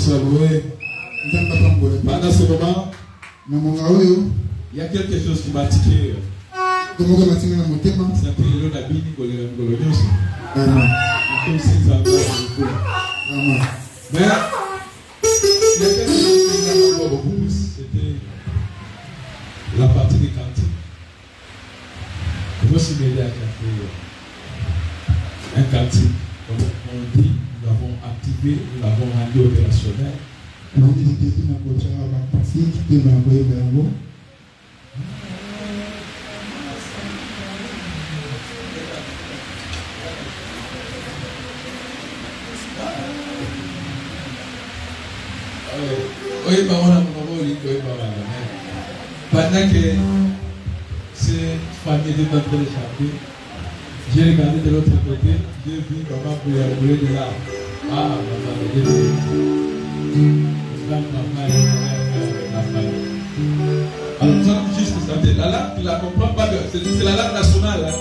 soit loué. Pendant ce moment, il y a quelque chose qui m'a tiqué. C'est un peu le nabini pour les Ngolognos. Mais il y a quelque chose qui m'a beaucoup, c'était la partie des cantines. Je me suis mêlé à café. un cantique. Comme on dit, nous l'avons activé, nous l'avons rendu opérationnel. Pendant que ces familles étaient en train de chanter, j'ai regardé de l'autre côté, j'ai vu maman brûler de là. Ah, maman, j'ai vu. Alors nous allons juste chanter. La langue, tu ne la comprends pas, c'est la langue nationale. Hein.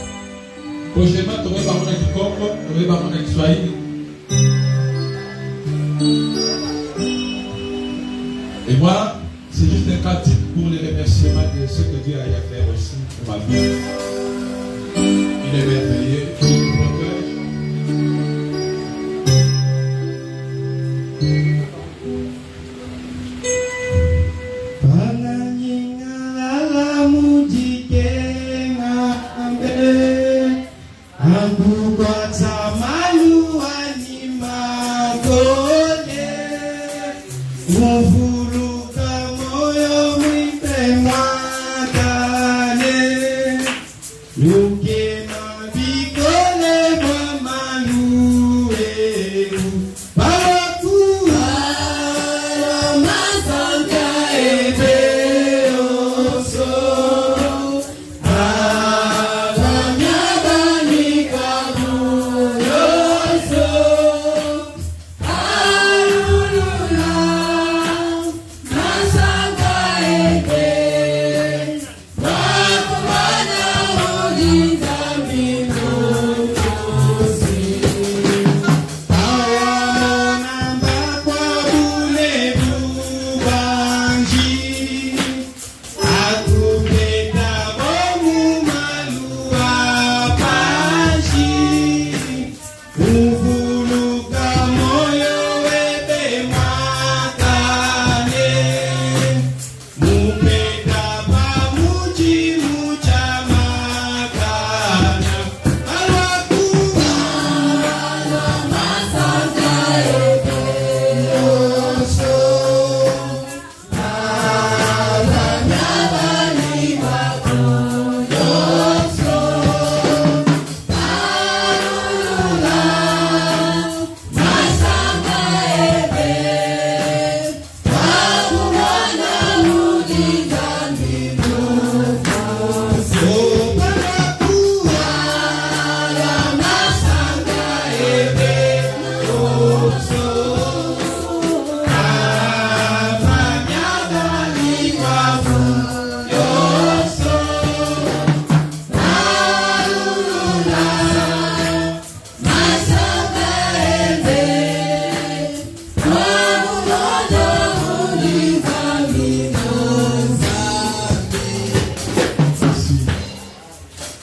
Prochainement, tu n'aurais pas mon qui Congo, tu n'aurais pas mon qui Swahili. Et moi, c'est juste un cantique pour les remerciements de ce que Dieu a fait aussi pour ma vie. Il est merveilleux, il nous protège.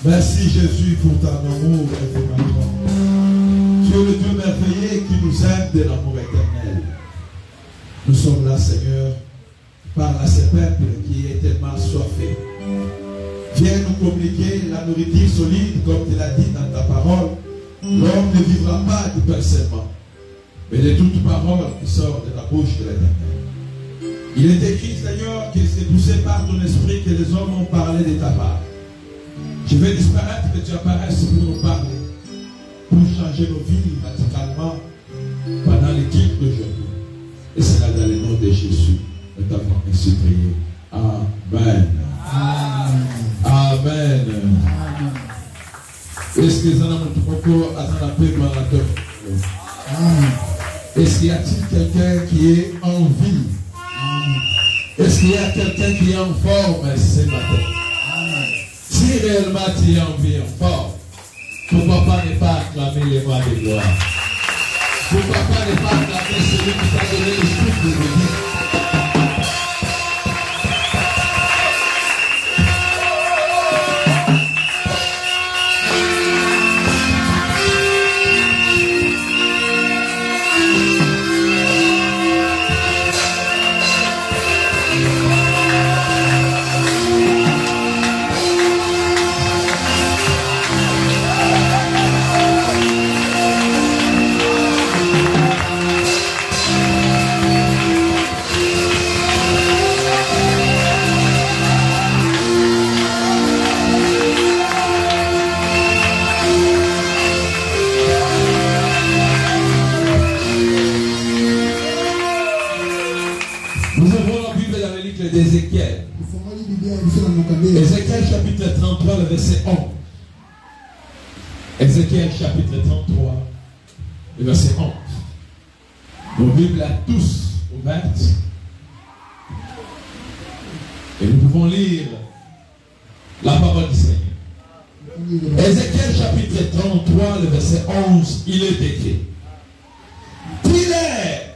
Merci Jésus pour ton amour et ton amour. Tu es le Dieu merveilleux qui nous aime de l'amour éternel. Nous sommes là, Seigneur, par ce peuple qui est tellement soifé. Viens nous communiquer la nourriture solide, comme tu l'as dit dans ta parole. L'homme ne vivra pas du pain seulement, mais de toute parole qui sort de la bouche de l'Éternel. Il est écrit, Seigneur, que c'est poussé par ton esprit que les hommes ont parlé de ta part. Je vais disparaître, que tu apparaisses pour nous parler, pour changer nos vies radicalement pendant les cultes d'aujourd'hui. Et c'est là dans le nom de Jésus. Nous t'avons ainsi prié. Amen. Amen. Est-ce que les hommes ont Est-ce qu'il y a-t-il quelqu'un qui est en vie? Est-ce qu'il y a quelqu'un qui est en forme ce matin? Si réellement tu es en vie, en forme, pourquoi pas ne pas acclamer les voix de gloire? Pourquoi pas ne pas acclamer celui qui t'a donné le souffle de vie? Ézéchiel chapitre 33, le verset 11. Nos Bibles à tous ouvertes. Et nous pouvons lire la parole du Seigneur. Ézéchiel chapitre 33, le verset 11, il est écrit. Dis-les,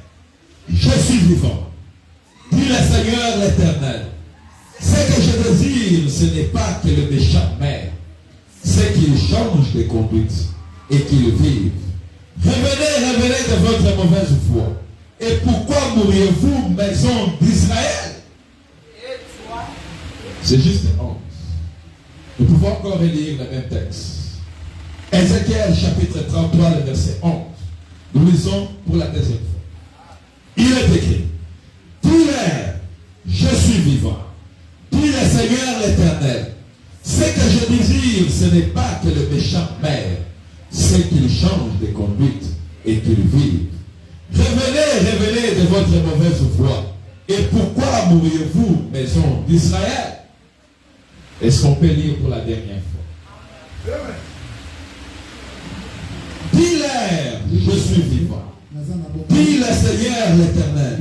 je suis vivant. Dis le Seigneur l'Éternel. Ce que je désire, ce n'est pas que le méchant meure, c'est qu'il change de conduite et qu'il vive. Revenez, revenez de votre mauvaise foi. Et pourquoi mourriez-vous, maison d'Israël? C'est juste 11. Nous pouvons encore relire le même texte. Ézéchiel chapitre 33, le verset 11. Nous lisons pour la deuxième fois. Il est écrit. Dis-leur, je suis vivant. Dis le Seigneur l'Éternel. Ce que je désire, ce n'est pas que le méchant meure, c'est qu'il change de conduite et qu'il vive. Revenez, revenez de votre mauvaise voie. Et pourquoi mourriez-vous, maison d'Israël? Est-ce qu'on peut lire pour la dernière fois? Dis-leur, je suis vivant. Dis le Seigneur l'Éternel.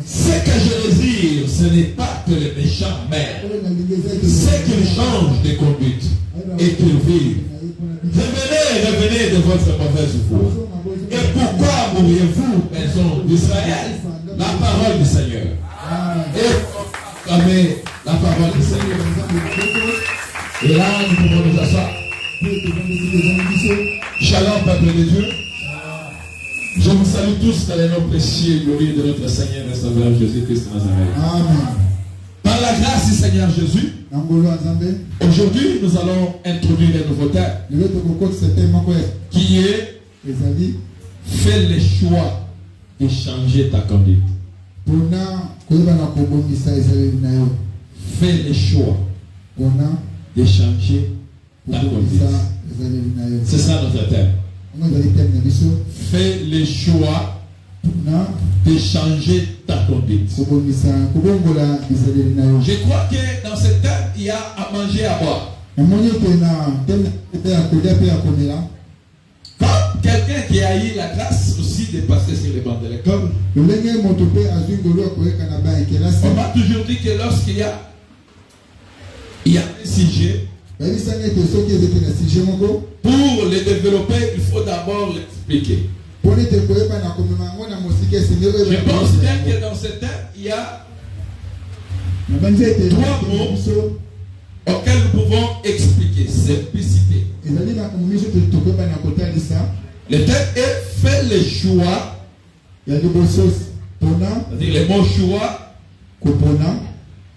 Ce que je désire, ce n'est pas que le méchant meure, c'est qu'il change de conduite et qu'il vive. Revenez, revenez de votre mauvaise voie. Et pourquoi mourriez-vous, maison d'Israël? La parole du Seigneur. Et proclamez la parole du Seigneur. Et là, nous pouvons nous asseoir. Shalom, peuple de Dieu. Je vous salue tous dans les noms précieux et glorieux de notre Seigneur et Sauveur Jésus-Christ de Nazareth. Amen. Par la grâce du Seigneur Jésus, aujourd'hui nous allons introduire un nouveau thème qui est fais le choix de changer ta conduite. Fais le choix de changer ta conduite. C'est ça notre thème. Fais le choix de changer ta conduite. Je crois que dans ce thème, il y a à manger, à boire. Quand quelqu'un qui a eu la grâce aussi de passer sur les bancs de l'école, on m'a toujours dit que lorsqu'il y a un sujet, pour le développer, il faut d'abord l'expliquer. Je pense bien que dans ce thème, il y a 3 mots auxquels nous pouvons expliquer. Simplicité. Le thème est fait le choix. C'est-à-dire le mot choix.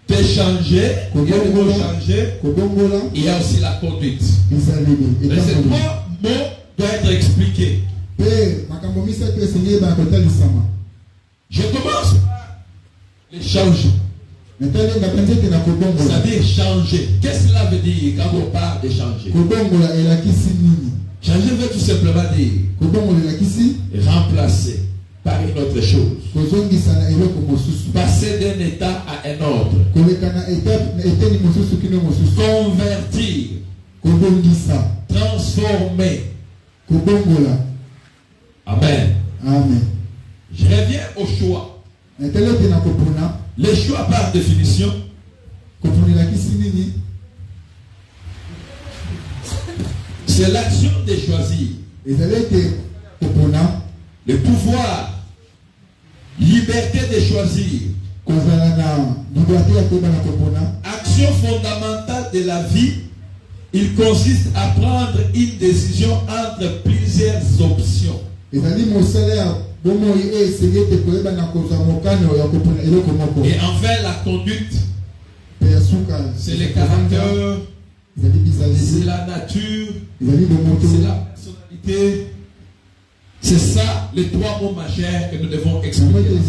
D'échanger, il y a aussi la conduite. Ces 3 mots doivent être expliqués. Je commence par les changer. C'est-à-dire changer. Qu'est-ce que cela veut dire quand on parle de changer? Changer veut tout simplement dire remplacer par une autre chose. Passer d'un état à un autre. Convertir. Transformer. Amen. Amen. Je reviens au choix. Le choix par définition, c'est l'action de choisir. Le pouvoir, liberté de choisir. Action fondamentale de la vie, il consiste à prendre une décision entre plusieurs options. Et enfin la conduite, c'est le caractère, c'est la nature, c'est la personnalité. C'est ça les 3 mots majeurs que nous devons expliquer.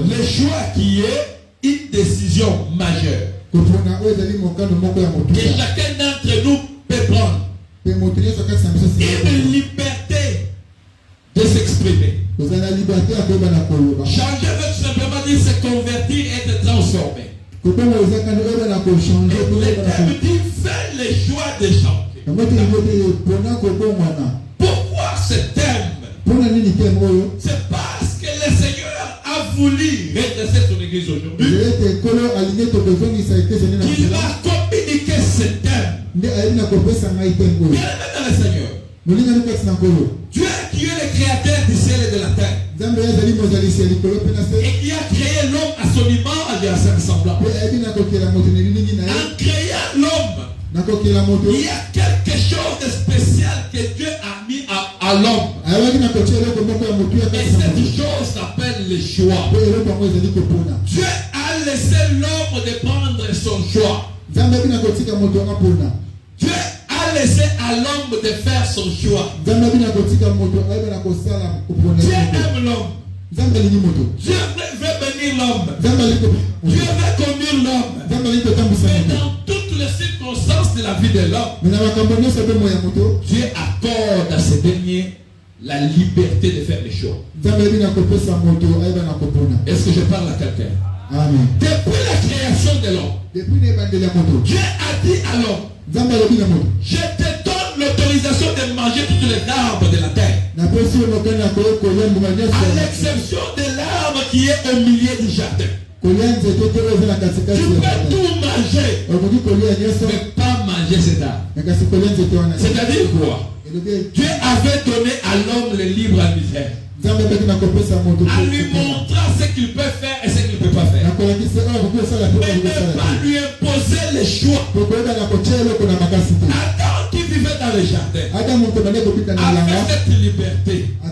Le choix qui est une décision majeure que chacun d'entre nous peut prendre. Une liberté de s'exprimer. Changer veut tout simplement dire se convertir et être transformé. Le terme dit fais le choix de changer. Pourquoi ce thème? C'est parce que le Seigneur a voulu redresser son église aujourd'hui. Il va communiquer ce thème. Bien-aimé dans le Seigneur, Dieu qui est le créateur du ciel et de la terre, et qui a créé l'homme à son image et à sa ressemblance. En créant l'homme, il y a quelque chose de spécial que Dieu a mis à l'homme. Et cette chose s'appelle le choix. Dieu a laissé l'homme de prendre son choix. Dieu a laissé à l'homme de faire son choix. Dieu aime l'homme. Dieu veut bénir l'homme. Dieu veut conduire l'homme. Mais dans toutes les circonstances de la vie de l'homme, Dieu accorde à ces derniers la liberté de faire les choix. Est-ce que je parle à quelqu'un? Amen. Depuis la création de l'homme, Dieu a dit à l'homme, je te donne l'autorisation de manger toutes les arbres de la terre, à l'exception de l'arbre qui est au milieu du jardin. Tu peux tout manger, mais pas manger cet arbre. C'est-à-dire quoi? Dieu avait donné à l'homme le libre arbitraire, en lui montrant ce qu'il peut faire et ce qu'il ne peut pas faire, mais ne pas lui imposer les choix. Adam qui vivait dans le jardin avait cette liberté au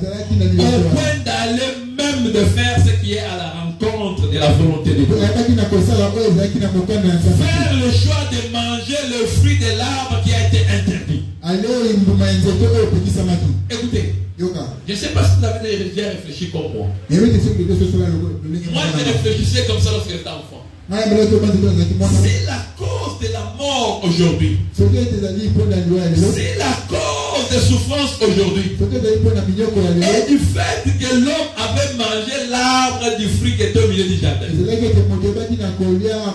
point d'aller même de faire ce qui est à la rencontre de la volonté de Dieu. Faire le choix de manger le fruit de l'arbre qui a été interdit. Écoutez, je ne sais pas si vous avez déjà réfléchi comme moi. Moi, je réfléchissais comme ça lorsque j'étais enfant. C'est la cause de la mort aujourd'hui. C'est la cause de souffrance aujourd'hui. Et du fait que l'homme avait mangé l'arbre du fruit qui était au milieu du jardin.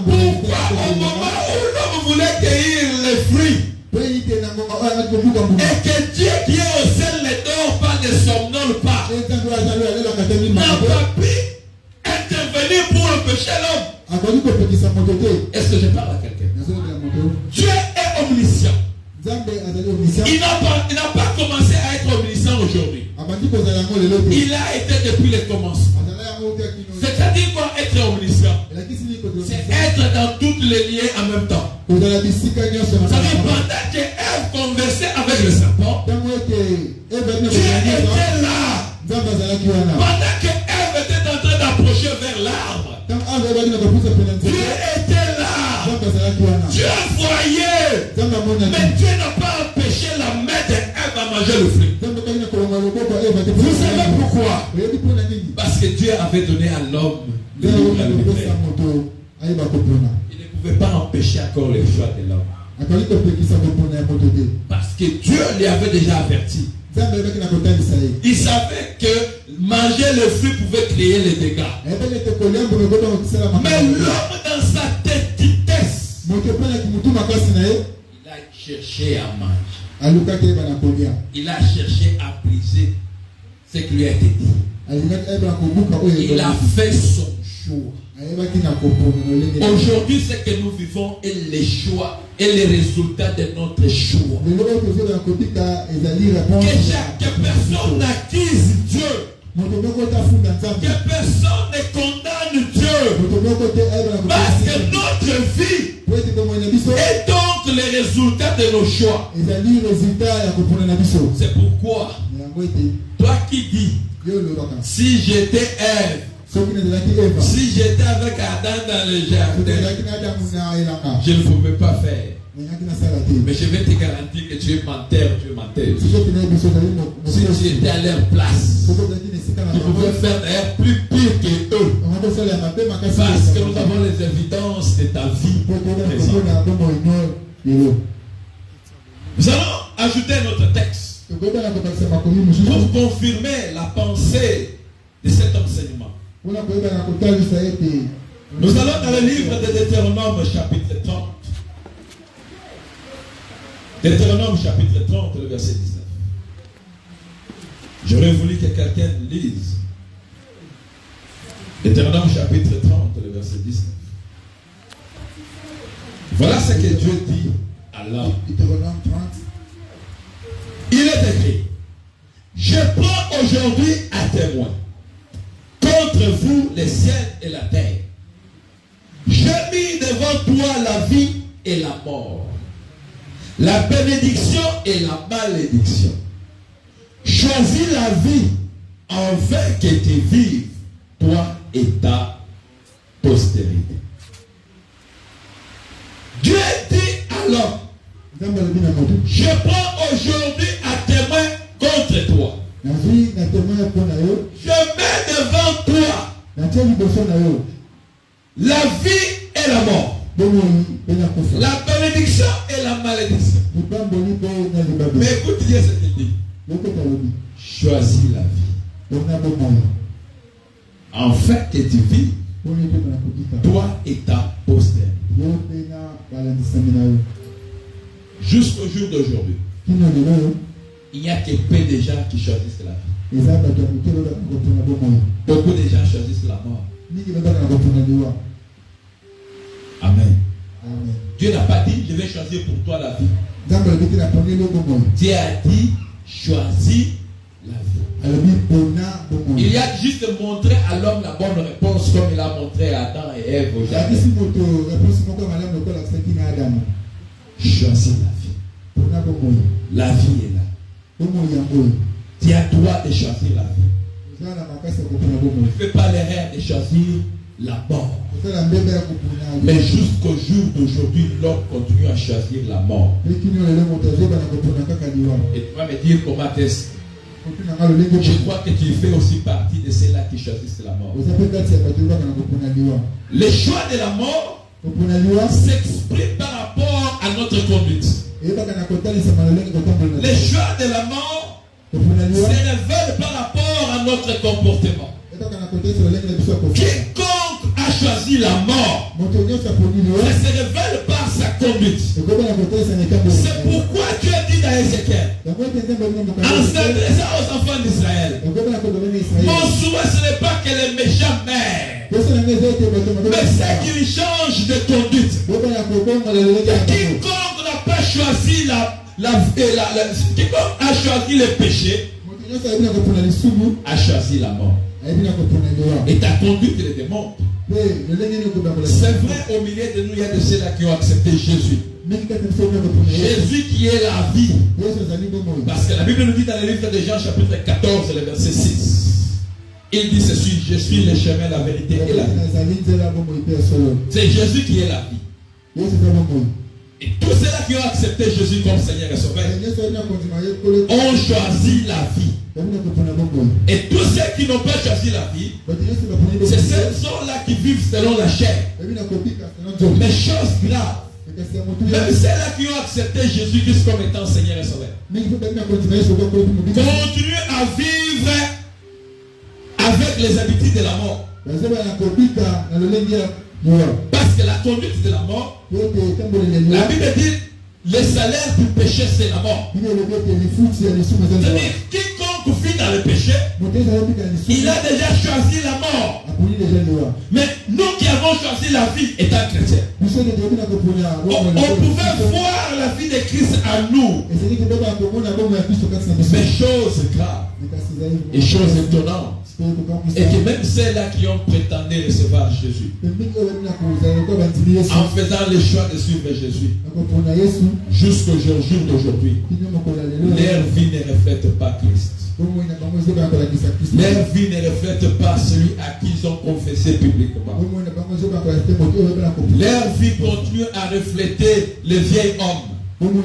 Pourquoi au moment où l'homme voulait cueillir les fruits, et que Dieu qui est au ciel ne dort pas, ne somnole pas, n'a pas pu intervenir pour empêcher l'homme? Est-ce que je parle à quelqu'un? Dieu est omniscient. Il n'a pas commencé à être omniscient aujourd'hui. Il a été depuis le commencement. C'est-à-dire quoi être omniscient? C'est être dans toutes les liens en même temps. Ça veut dire pendant que Ève conversait avec le serpent, Dieu était là. Pendant que Ève était en train d'approcher vers l'arbre, Dieu était là. Dieu voyait. Mais Dieu n'a pas empêché la main d'Ève à manger le fruit. Vous savez pourquoi? Parce que Dieu avait donné à l'homme le libre arbitraire. Il ne pouvait pas empêcher encore les choix de l'homme. Parce que Dieu lui avait déjà averti. Il savait que manger le fruit pouvait créer les dégâts. Mais l'homme, dans sa têtitesse, il a cherché à manger. Il a cherché à briser ce qui lui a été dit. Il a fait son choix. Aujourd'hui, ce que nous vivons est les choix et les résultats de notre choix. Que chaque personne acquise Dieu. Que personne ne condamne Dieu. Parce que notre vie est donc le résultat de nos choix. C'est pourquoi, toi qui dis, si j'étais Ève, si j'étais avec Adam dans le jardin, je ne pouvais pas faire. Mais je vais te garantir que tu es menteur, tu es menteur. Si tu étais à leur place, tu pouvais faire d'ailleurs plus pire que eux. Parce que nous avons les évidences de ta vie. Nous allons ajouter notre texte pour confirmer la pensée de cet enseignement. Nous allons dans le livre de Deutéronome chapitre 30. Deutéronome chapitre 30, le verset 19. J'aurais voulu que quelqu'un lise. Deutéronome chapitre 30, le verset 19. Voilà ce que Dieu dit à l'homme. Deutéronome 30. Il est écrit: je prends aujourd'hui à témoin contre vous les ciels et la terre. J'ai mis devant toi la vie et la mort, la bénédiction et la malédiction. Choisis la vie afin que tu vives, toi et ta postérité. Dieu dit à l'homme: je prends aujourd'hui à témoin contre toi. Je mets devant toi la vie et la mort, la bénédiction et la malédiction. Mais écoute bien ce qu'il dit. Choisis la vie afin que tu vives, toi et ta postérité. Jusqu'au jour d'aujourd'hui, il n'y a que peu de gens qui choisissent la vie. Beaucoup de gens choisissent la mort. Amen. Dieu n'a pas dit: je vais choisir pour toi la vie. Dieu a dit: choisis la vie. Il a juste montré à l'homme la bonne réponse, comme il a montré à Adam et Ève au jardin. Choisis la vie. La vie est là. Tu as droit de choisir la vie. Tu ne fais pas l'erreur de choisir la mort. Mais jusqu'au jour d'aujourd'hui, l'homme continue à choisir la mort. Et tu vas me dire comment est-ce. Je crois que tu fais aussi partie de ceux-là qui choisissent la mort. Le choix de la mort s'exprime par rapport à notre conduite. Le choix de la mort se révèle par rapport à notre comportement. Quiconque a choisi la mort, ça se révèle par sa conduite. C'est pourquoi Dieu dit dans Ézéchiel, en s'adressant aux enfants d'Israël, mon souhait ce n'est pas que les méchants meurent, mais c'est qu'ils changent de conduite. Quiconque n'a pas choisi quiconque a choisi le péché a choisi la mort. Et ta conduite le démontre. C'est vrai, au milieu de nous, il y a de ceux-là qui ont accepté Jésus. Jésus qui est la vie. Parce que la Bible nous dit dans le livre de Jean chapitre 14, le verset 6. Il dit ceci: je suis le chemin, la vérité et la vie. C'est Jésus qui est la vie. Et tous ceux-là qui ont accepté Jésus comme Seigneur et Sauveur ont choisi la vie. Et tous ceux qui n'ont pas choisi la vie, c'est ceux-là qui vivent selon la chair. Mais chose grave, même ceux-là qui ont accepté Jésus-Christ comme étant Seigneur et Sauveur continuent à vivre avec les habitudes de la mort. Parce que la conduite de la mort, la Bible dit: le salaire du péché c'est la mort. C'est-à-dire, quiconque vit dans le péché, il a déjà choisi la mort. Mais nous qui avons choisi la vie étant chrétiens, on pouvait voir la vie de Christ en nous. Mais chose grave et chose étonnante, et que même ceux-là qui ont prétendu recevoir Jésus, en faisant le choix de suivre Jésus, jusqu'au jour d'aujourd'hui, leur vie ne reflète pas Christ. Leur vie ne reflète pas celui à qui ils ont confessé publiquement. Leur vie continue à refléter le vieil homme. Vous avez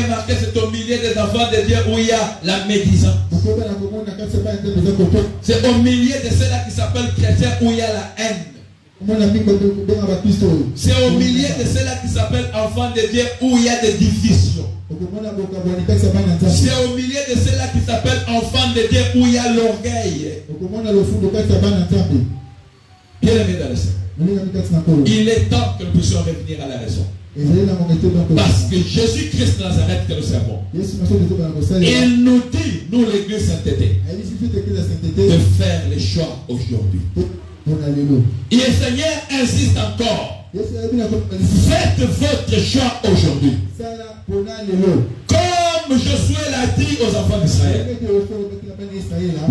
remarqué, c'est au milieu des enfants de Dieu où il y a la médisance. C'est au milieu de ceux-là qui s'appellent chrétiens où il y a la haine. C'est au milieu de ceux-là qui s'appellent enfants de Dieu où il y a des divisions. C'est au milieu de ceux-là qui s'appellent enfants de Dieu où il y a l'orgueil. Bien aimé dans le Seigneur, il est temps que nous puissions revenir à la raison. Parce que Jésus-Christ de Nazareth que nous servons, il nous dit, nous l'église sainteté, de faire les choix aujourd'hui. Et le Seigneur insiste encore. Faites votre choix aujourd'hui. Comme Josué l'a dit aux enfants d'Israël.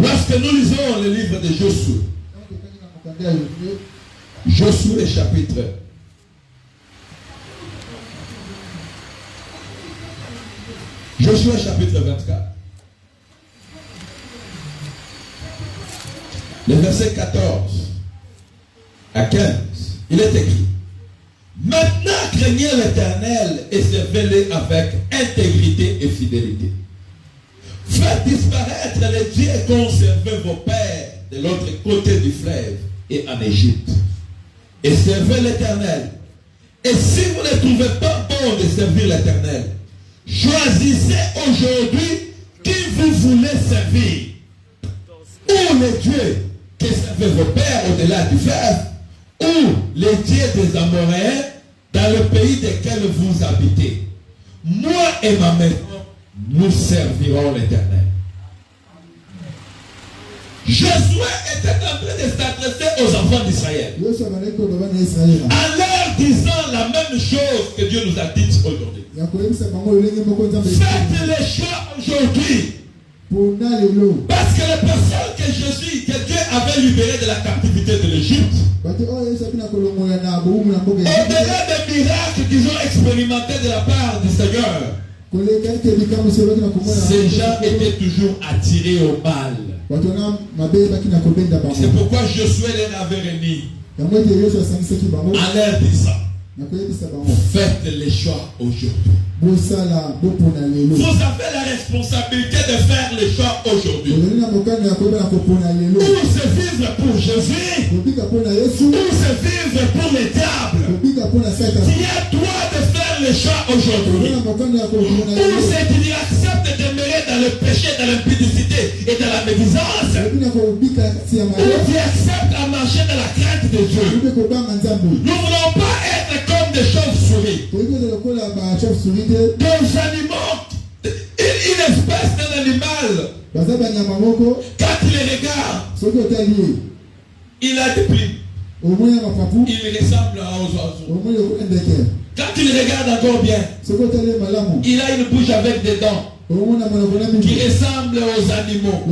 Lorsque nous lisons le livre de Josué, Josué chapitre 24. Le verset 14 à 15, il est écrit: Maintenant craignez l'Éternel et servez-le avec intégrité et fidélité. Faites disparaître les dieux qu'ont servi vos pères de l'autre côté du fleuve et en Égypte. Et servez l'Éternel. Et si vous ne trouvez pas bon de servir l'Éternel, choisissez aujourd'hui qui vous voulez servir. Ou les dieux que servaient vos pères au-delà du fleuve, ou les dieux des Amoréens dans le pays desquels vous habitez. Moi et ma maison, nous servirons l'Éternel. Josué était en train de s'adresser aux enfants d'Israël en leur disant la même chose que Dieu nous a dit aujourd'hui. Faites les choix aujourd'hui. Parce que les personnes que Dieu avait libérées de la captivité de l'Égypte, au-delà des miracles qu'ils ont expérimentés de la part du Seigneur, ces gens étaient toujours attirés au mal. C'est pourquoi Josué les avait réunis en leur disant: faites les choix aujourd'hui. Vous avez la responsabilité de faire les choix aujourd'hui. Ou se vivre pour Jésus, ou se vivre pour le diable. Tiens toi de faire les choix aujourd'hui. Ou c'est qu'il accepte de demeurer dans le péché, dans l'impudicité et dans la médisance. Ou tu acceptes à marcher dans la crainte de Dieu. Nous ne voulons pas être comme des chauves-souris. Des animaux, une espèce d'un animal. Quand il les regarde, il a des plumes. Il ressemble aux oiseaux. Quand il regarde encore bien, il a une bouche avec des dents qui ressemble aux animaux.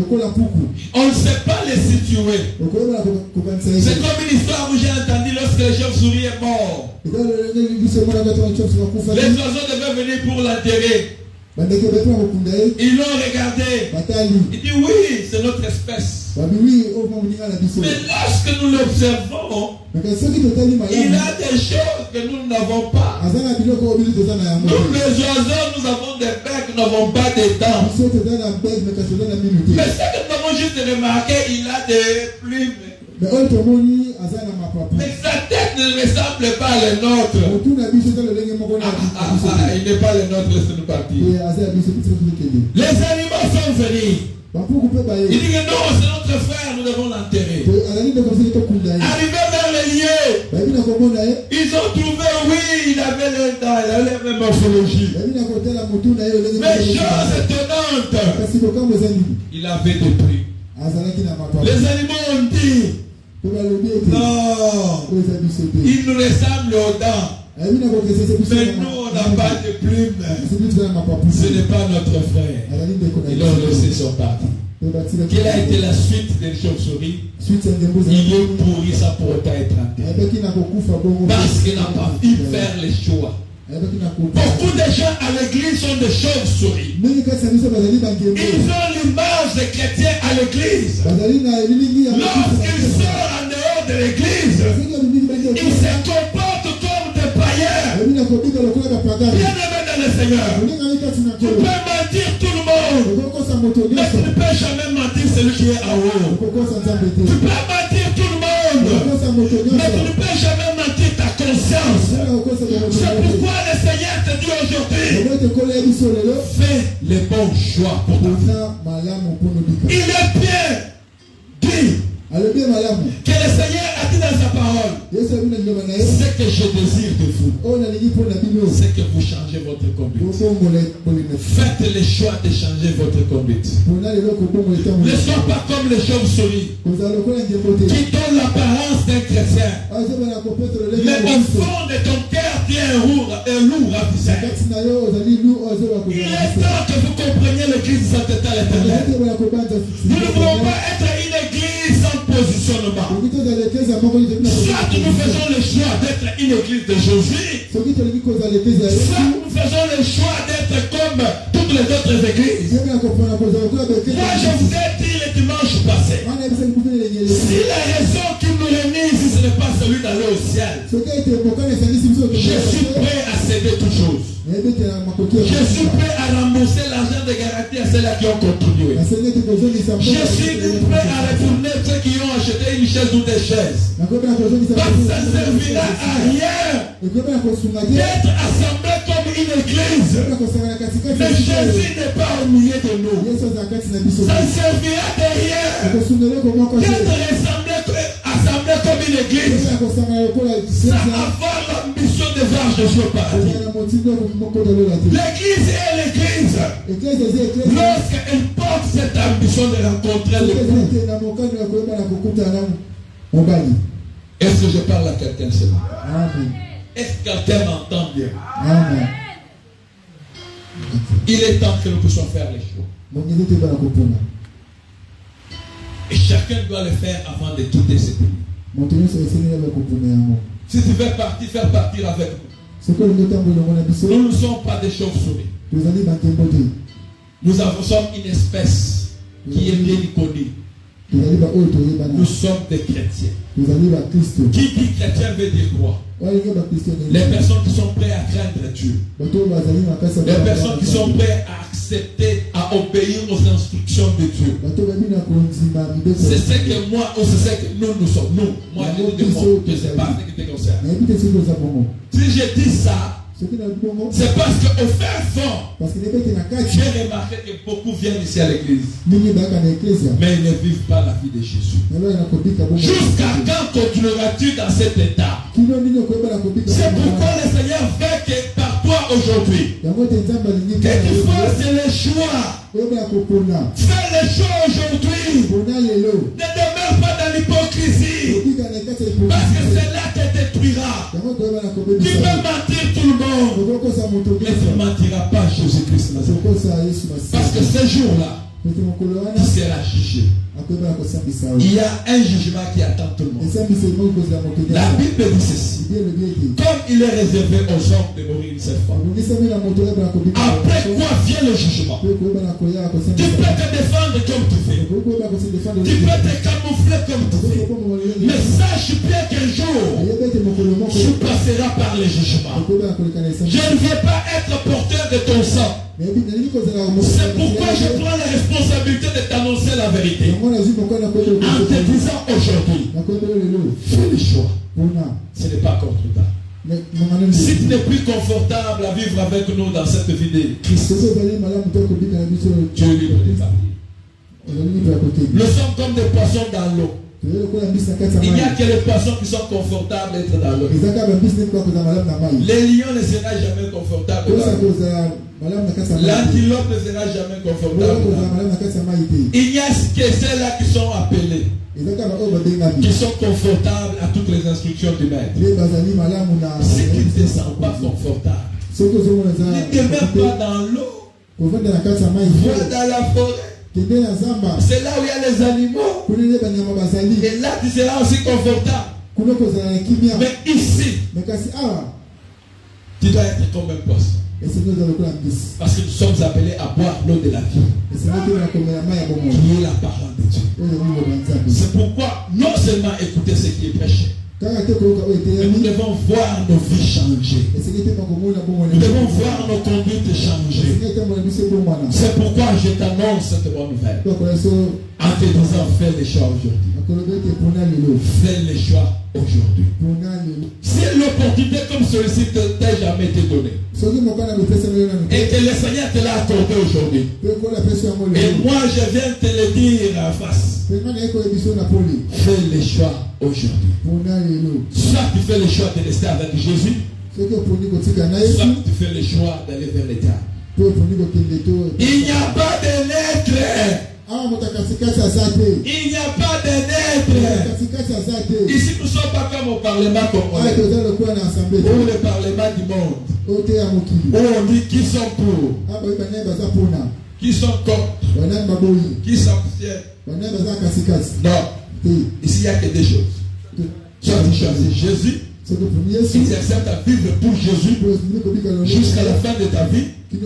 On ne sait pas les situer. C'est comme une histoire où j'ai entendu lorsque le chauve-souris est mort. Les oiseaux devaient venir pour l'enterrer. Ils l'ont regardé. Il dit oui, c'est notre espèce. Mais lorsque nous l'observons, il a des choses que nous n'avons pas. Nous, les oiseaux, nous avons des becs, nous n'avons pas des dents. Mais ce que nous avons juste remarqué, il a des plumes. Mais sa tête ne ressemble pas à la nôtre. Il n'est pas le nôtre, laissez-nous partir. Les animaux sont venus. Il dit que non, c'est notre frère, nous devons l'enterrer. Arrivé vers les lieux, ils ont trouvé, oui, il avait les dents, il avait la même morphologie. Mais chose étonnante, il avait des plumes. Les animaux ont dit: non, il nous ressemble aux dents. Mais nous, on n'a pas de plumes. Ce n'est pas notre frère. Ils l'ont laissé son parti. Quelle a été la suite des chauves-souris? Il est pourri, ça pourrait être enterré. Parce qu'il n'a pas pu faire les choix. Beaucoup de gens à l'église sont des chauves-souris. Ils ont l'image des chrétiens à l'église. Lorsqu'ils sortent en dehors de l'église, ils se comportent comme des païens. Bien-aimés dans le Seigneur, tu peux mentir tout le monde, mais tu ne peux jamais mentir celui qui est en haut. Tu peux mentir tout le monde, mais tu ne peux jamais mentir ta conscience. C'est pourquoi le Seigneur te dit aujourd'hui: fais les bons choix pour ta vie. Il est bien dit Que le Seigneur a dit dans sa parole, ce que je désire de vous, c'est que vous changez votre conduite. Faites le choix de changer votre conduite. Ne sois pas comme les chauves-souris qui donnent l'apparence d'un chrétien, mais au fond de ton cœur tu es un loup ravissé. Il est temps que vous compreniez l'église de Saint-État l'éternel. Nous ne voulons pas être une église sans positionnement. Soit nous faisons le choix d'être une église de Jésus, soit nous faisons le choix d'être comme toutes les autres églises. Moi je vous ai dit le dimanche passé, si la raison qui nous réunit ici ce n'est pas celui d'aller au ciel, je suis prêt à céder toutes choses. Je suis prêt à rembourser l'argent de garantie à ceux-là qui ont contribué. Je suis prêt à retourner ceux qui ont acheté une chaise ou des chaises. Parce que ça ne servira à rien d'être assemblé comme une église. Mais Jésus n'est pas au milieu de nous. Ça ne servira de rien d'être assemblé comme une église. Ça avoir l'ambition de voir Jésus au paradis. L'église est l'église. Lorsqu'elle porte cette ambition de rencontrer le Père. Est-ce que je parle à quelqu'un ce matin? Est-ce que quelqu'un m'entend bien? Amen. Il est temps que nous puissions faire les choix. Et chacun doit le faire avant de quitter ce pays. Si tu veux partir, faire partir avec nous. Nous ne sommes pas des chauves-souris. Nous sommes une espèce qui est bien connue. Nous sommes des chrétiens. Qui dit chrétien veut dire quoi? Les personnes qui sont prêtes à craindre Dieu. Les personnes qui sont prêtes à accepter, à obéir aux instructions de Dieu. C'est ce que moi, ou c'est ce que nous sommes. Nous, moi, je ne sais pas ce qui te concerne. Si je dis ça, c'est parce qu'au fin fond, j'ai remarqué que beaucoup viennent ici à l'église, mais ils ne vivent pas la vie de Jésus. Jusqu'à quand continueras-tu dans cet état? C'est pourquoi le Seigneur veut que par toi aujourd'hui, que tu fasses le choix. Fais le choix aujourd'hui. Ne demeure pas dans l'hypocrisie, parce que cela te détruira. Tu peux mentir tout le monde, mais tu ne mentiras pas Jésus-Christ. Parce que ce jour-là, tu seras jugé. Il y a un jugement qui attend tout le monde. La Bible dit ceci: comme il est réservé aux hommes de mourir une seule fois, après quoi vient le jugement. Tu peux te défendre comme tu veux, tu peux te camoufler comme tu veux, mais sache bien qu'un jour tu passeras par le jugement. Je ne veux pas être porteur de ton sang. C'est pourquoi je prends la responsabilité de t'annoncer la vérité. En te disant aujourd'hui, fais le choix. Ce n'est pas encore trop tard. Si tu n'es plus confortable à vivre avec nous dans cette vie de Christ, tu es libre de partir. Nous sommes comme des poissons dans l'eau. Il n'y a que les poissons qui sont confortables d'être dans l'eau. Les lions ne seront jamais confortables dans l'eau. L'antilope ne sera jamais confortable. Il n'y a que ceux-là qui sont appelés, qui sont confortables à toutes les instructions du maître. Si tu ne te sens pas confortable, ne demeure pas dans l'eau, va dans la forêt. C'est là où il y a les animaux. Et là tu seras aussi confortable. Mais ici, tu dois être comme un poisson. Parce que nous sommes appelés à boire l'eau de la vie, qui est la parole de Dieu. C'est pourquoi non seulement écouter ce qui est prêché, mais nous devons voir nos vies changer. Nous devons voir nos conduites changer. C'est pourquoi je t'annonce cette bonne nouvelle en te disant: fais les choix aujourd'hui. Fais les choix aujourd'hui. Si l'opportunité comme celui-ci ne t'a jamais été donnée, et que le Seigneur te l'a accordé aujourd'hui, et moi je viens te le dire en face, Fais le choix aujourd'hui. Soit tu fais le choix de rester avec Jésus, soit tu fais le choix d'aller vers l'État. Il n'y a pas de lettres. Il n'y a pas de lettres. Ici, nous ne sommes pas comme au Parlement congolais ou le Parlement du monde. Où on dit qui sont pour, qui sont contre, qui s'abstiennent. Non. Ici, il n'y a que des choses. Soit tu choisis Jésus, si tu acceptes à vivre pour Jésus jusqu'à la fin de ta vie, ou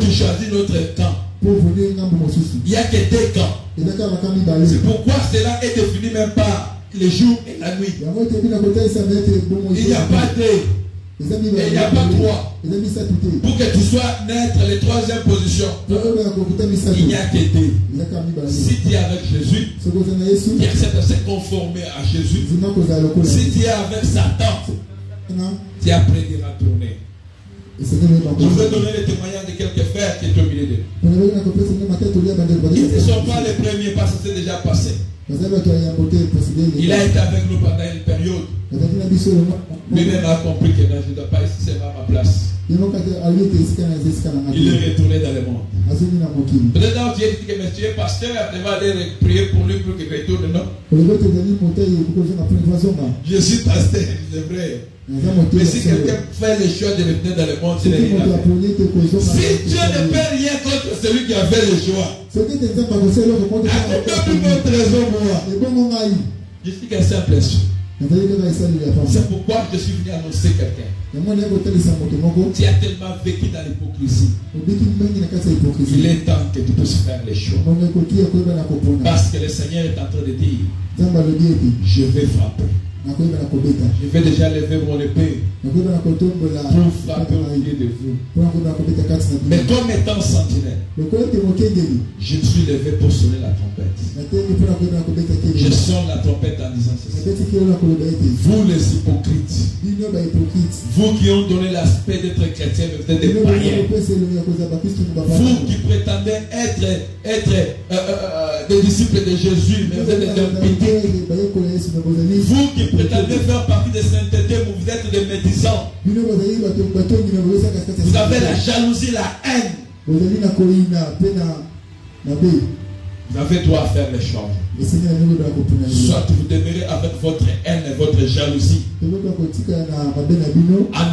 tu choisis notre camp. Il n'y a que deux camps. C'est pourquoi cela est défini même par les jours et la nuit. Il n'y a pas deux. Et il n'y a pas trois. Pour que tu sois naître les troisième position, il n'y a que deux. Si tu es avec Jésus, tu acceptes de se conformer à Jésus. Si tu es avec Satan, tu es prêt de retourner. Je vais donner le témoignage de quelques frères qui est au milieu d'eux. Ils ne sont pas les premiers parce que c'est déjà passé. Il a été avec nous pendant une période. Lui-même a compris que je ne dois pas ici, c'est pas ma place. Il est retourné dans le monde. Peut-être que tu dis que monsieur pasteur, tu vas aller prier pour lui pour qu'il retourne, non? Je suis pasteur, c'est vrai. Mais si quelqu'un fait le choix de revenir dans le monde, c'est rien à faire. Si Dieu ne fait rien contre celui qui a fait le choix, accorde-lui notre raison pour moi. Je suis qu'un simple insulte. C'est pourquoi je suis venu annoncer quelqu'un. Tu as tellement vécu dans l'hypocrisie. Il est temps que tu puisses faire les choix. Parce que le Seigneur est en train de dire, je vais frapper. Je vais déjà lever mon épée pour frapper au milieu de vous. Mais comme étant sentinelle, je me suis levé pour sonner la trompette. Je sonne la trompette en disant ceci. Vous les hypocrites, vous qui ont donné l'aspect d'être chrétien, mais vous êtes des païens. Vous qui prétendez être des disciples de Jésus, mais vous êtes des impités. Vous qui prétendez faire partie des saintetés, mais vous êtes des médisants. Vous avez la jalousie, la haine. Vous avez droit à faire les choses. Soit vous demeurez avec votre haine et votre jalousie en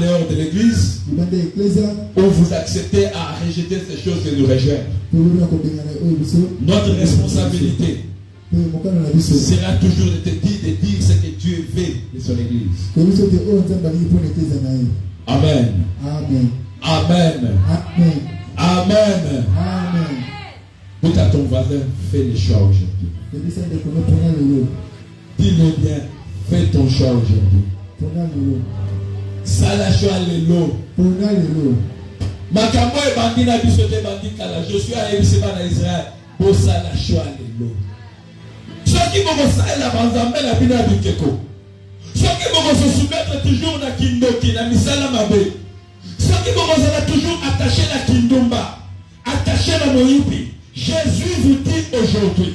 dehors de l'église, ou vous acceptez à rejeter ces choses et nous rejoindre. Notre responsabilité sera toujours de te dire, ce que Dieu veut de son église. Amen. Amen. Amen. Amen. Amen. Amen. Tout à ton voisin, fais le choix aujourd'hui. Dis-le bien, fais ton choix aujourd'hui. Ça la choix le lot. Makambo et bandi na biso te bandi kala. Je suis à Ebisema na Israël. Bossa la choix le lot. Ceux qui vont se la banzambe la bina bikeko. Ceux qui vont se soumettre toujours na kindoki na misala mabe. Ceux qui vont toujours attacher la kindomba, attacher la moyipi. Jésus vous dit aujourd'hui,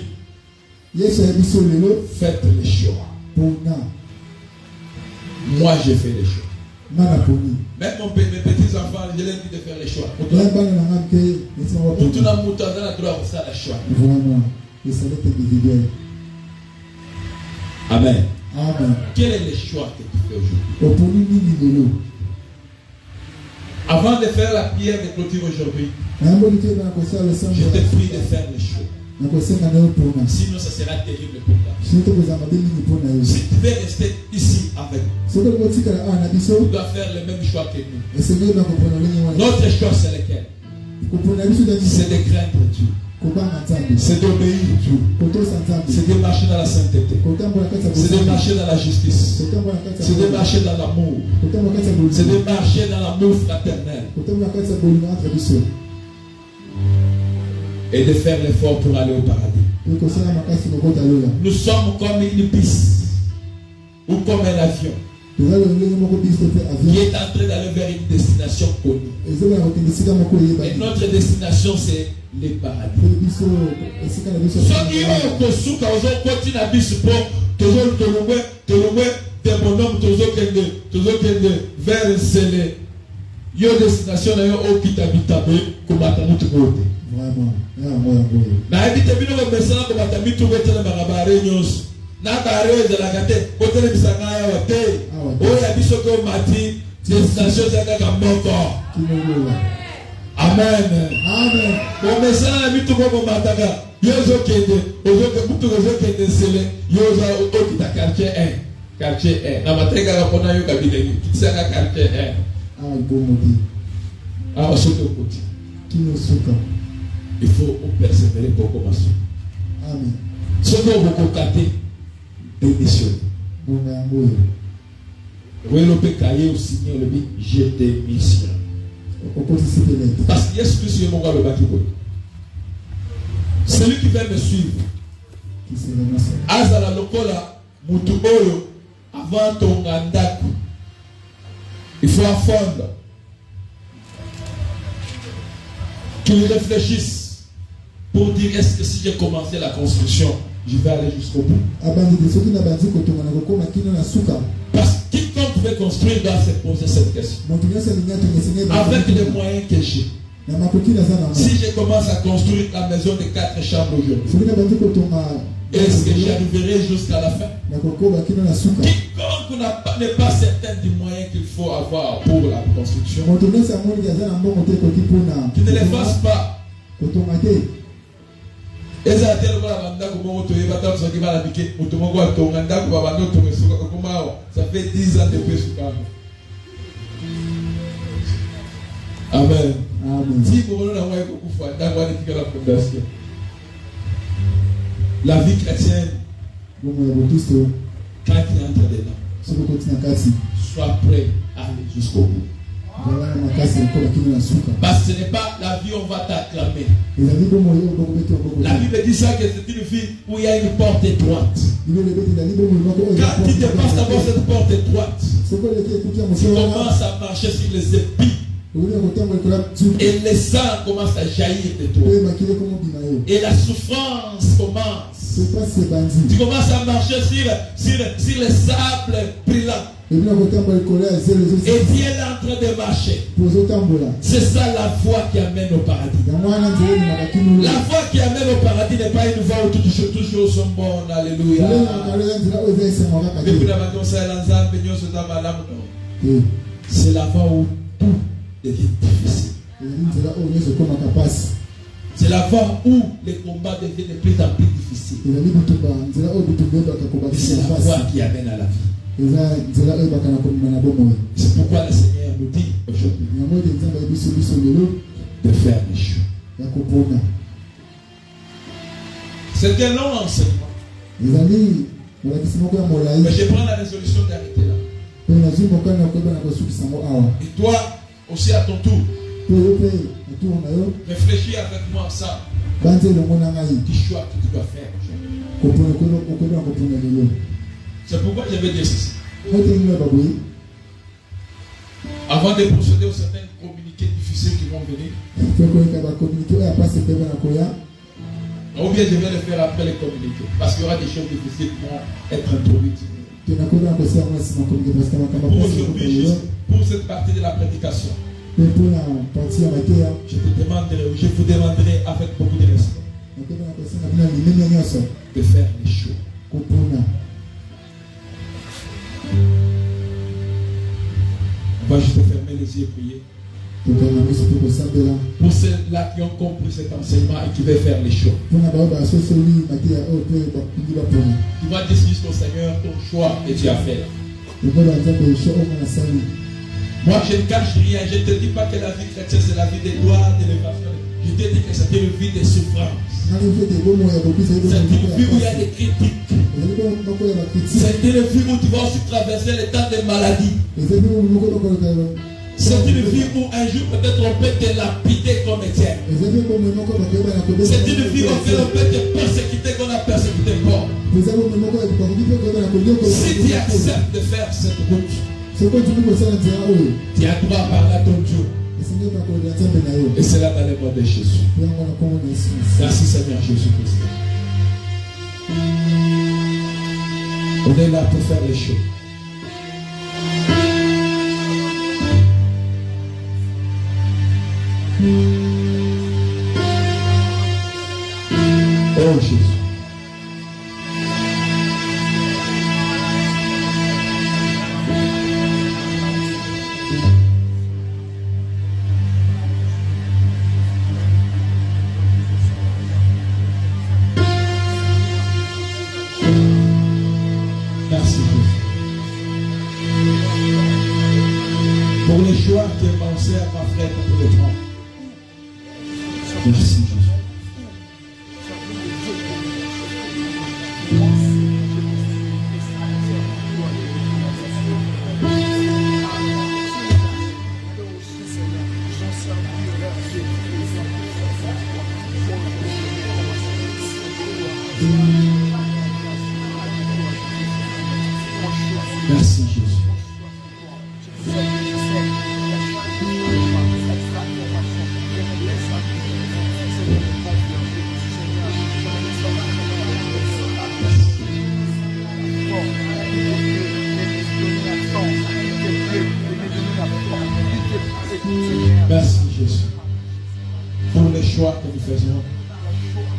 faites les choix. Moi j'ai fait les choix. Même mes petits enfants, je leur dis de faire les choix. Pour tout le monde, on a droit à ça, le choix. Amen. Amen. Quel est le choix que tu fais aujourd'hui? Avant de faire la prière de clôture aujourd'hui, je te prie de faire les choses. Sinon, ça sera terrible pour toi. Si tu veux rester ici avec nous, tu dois faire le même choix que nous. Notre choix, c'est lequel? C'est de craindre Dieu. C'est d'obéir Dieu. C'est de marcher dans la sainteté. C'est de marcher dans la justice. C'est de marcher dans l'amour. C'est de marcher dans l'amour fraternel. Et de faire l'effort pour aller au paradis. Nous sommes comme une piste ou comme un avion. qui est en train d'aller vers une destination connue. Et notre destination, c'est les paradis. Yo destination na yo okitabitabe komata mutu kote. Vraiment. Na habite bino ko mesana ko bata mitu betela bagabare nyos. Na bare de la gate kotele bisanga ya wote. O ya biso ko mati destination za ka mboko. Amen. Amen. Ko mesana na mitu ko mataka. Yo zo kende, ozo ke mutu zo kende sele. Yo za okita quartier 1. Quartier 1. Na mateka ka pona yo kabile ni. Kitsa quartier 1. Il faut persévérer pour commencer. Amen. Ce que vous concatez, démissionner. Oui, le pécaillé au signé, le dit, je démissionne. Parce que Jésus Christ est mon gars, le bâti. Celui qui veut me suivre, Azala Lokola, Mutuboyo, avant ton gandaku. Il faut affondre. Qu'il réfléchisse pour dire est-ce que si j'ai commencé la construction, je vais aller jusqu'au bout. Parce que quiconque veut construire doit se poser cette question. Avec les moyens que j'ai. Si je commence à construire la maison de 4 chambres aujourd'hui, est-ce que j'arriverai jusqu'à la fin? Quiconque n'est pas certain du moyen qu'il faut avoir pour la construction, qui ne les fasse pas. Ça fait 10 ans depuis ce cas. Amen. La vie chrétienne, quand il entre dedans, sois prêt à aller jusqu'au bout. Parce que ce n'est pas la vie où on va t'acclamer. La Bible dit ça que c'est une vie où il y a une porte étroite. Quand tu dépasses d'abord cette porte étroite, tu commences à marcher sur les épis. Et le sang commence à jaillir de toi. Et la souffrance commence. Tu commences à marcher sur les sables brillants. Et Dieu est en train de marcher. C'est ça la foi qui amène au paradis. La foi qui amène au paradis n'est pas une voie où toutes choses sont bonnes. Alléluia. C'est la voie où tout devient difficile. C'est la voie où les combats deviennent de plus en plus difficiles. C'est la voie qui amène à la vie. C'est pourquoi le Seigneur nous dit aujourd'hui de faire les choix. C'est un long enseignement. Mais je prends la résolution d'arrêter là. Et toi aussi à ton tour, réfléchis avec moi à ça. Du choix que tu dois faire aujourd'hui. C'est pourquoi je vais dire ceci. Avant de procéder aux certains communiqués difficiles qui vont venir, ou bien je vais le faire après les communiqués, parce qu'il y aura des choses difficiles qui vont être introduites. Pour aujourd'hui, pour cette partie de la prédication, je vous demanderai avec beaucoup de respect de faire les choses. On va juste fermer les yeux et prier. Pour ceux-là qui ont compris cet enseignement et qui veulent faire les choses, tu vas dire au Seigneur ton choix que tu as fait. Moi je ne cache rien, je ne te dis pas que la vie chrétienne c'est la vie de gloire, d'élévation. Je te dis que c'est une vie de souffrance. C'est une vie où il y a des critiques. C'est une vie où tu vas aussi traverser les temps de maladie. C'est une vie où un jour peut-être on peut te lapider comme Étienne. C'est une vie où on peut te persécuter comme on a persécuté Paul. Si tu acceptes de faire cette route, tu as droit à parler à ton Dieu. Et c'est là dans le nom de Jésus. Merci Seigneur Jésus-Christ. On est là pour faire les choses. Oh Jésus. Merci Jésus. Pour les choix qui est pensé à ma frère pour les prendre. Merci Jésus. Merci Jésus. Merci Jésus pour les choix que nous faisons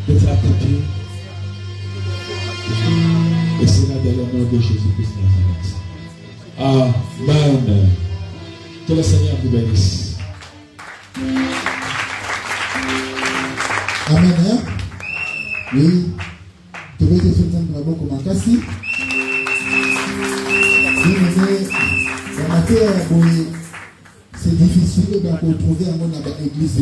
d'être à tes pieds. Et c'est là dans le nom de Jésus-Christ. Amen. Que le Seigneur vous bénisse. Amen. Oui. Tu veux te faire un bon comme un cassis. C'est difficile de trouver un bon dans l'église.